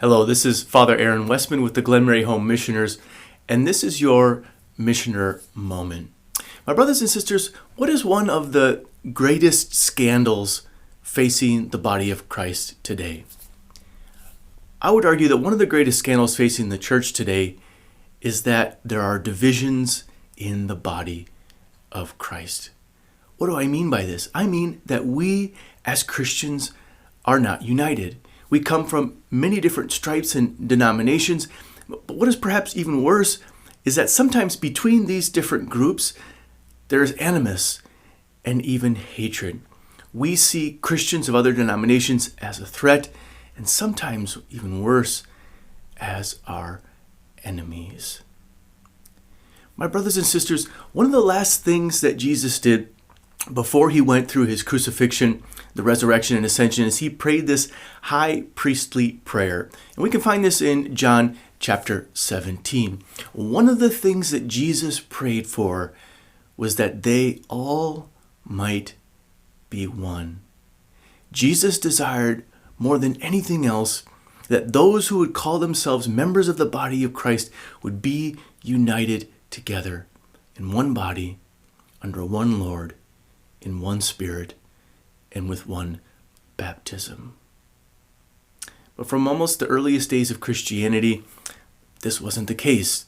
Hello, this is Father Aaron Westman with the Glenmary Home Missioners, and this is your Missioner Moment. My brothers and sisters, what is one of the greatest scandals facing the body of Christ today? I would argue that one of the greatest scandals facing the church today is that there are divisions in the body of Christ. What do I mean by this? I mean that we as Christians are not united. We come from many different stripes and denominations, but what is perhaps even worse is that sometimes between these different groups, there is animus and even hatred. We see Christians of other denominations as a threat, and sometimes even worse, as our enemies. My brothers and sisters, one of the last things that Jesus did before he went through his crucifixion, the resurrection and ascension, is he prayed this high priestly prayer. And we can find this in John chapter 17. One of the things that Jesus prayed for was that they all might be one. Jesus desired more than anything else that those who would call themselves members of the body of Christ would be united together in one body, under one Lord, in one Spirit, and with one baptism. But from almost the earliest days of Christianity, this wasn't the case.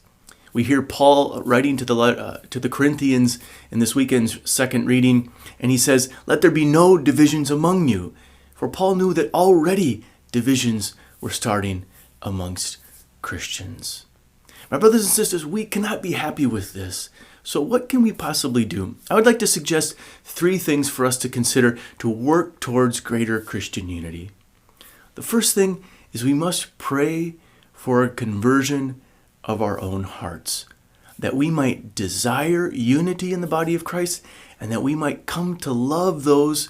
We hear Paul writing to the Corinthians in this weekend's second reading, and he says, "Let there be no divisions among you." For Paul knew that already divisions were starting amongst Christians. My brothers and sisters, we cannot be happy with this. So what can we possibly do? I would like to suggest 3 things for us to consider to work towards greater Christian unity. The first thing is we must pray for a conversion of our own hearts, that we might desire unity in the body of Christ, and that we might come to love those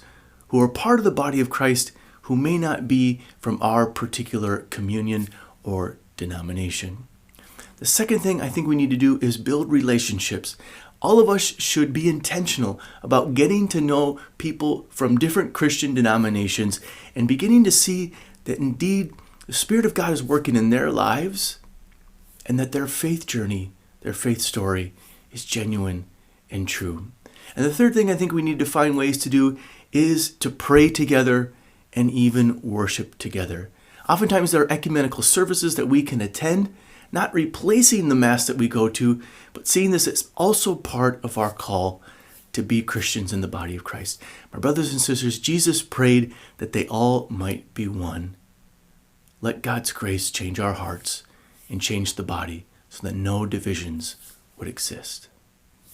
who are part of the body of Christ who may not be from our particular communion or denomination. The second thing I think we need to do is build relationships. All of us should be intentional about getting to know people from different Christian denominations and beginning to see that indeed the Spirit of God is working in their lives and that their faith journey, their faith story is genuine and true. And the third thing I think we need to find ways to do is to pray together and even worship together. Oftentimes there are ecumenical services that we can attend, not replacing the Mass that we go to, but seeing this as also part of our call to be Christians in the body of Christ. My brothers and sisters, Jesus prayed that they all might be one. Let God's grace change our hearts and change the body so that no divisions would exist.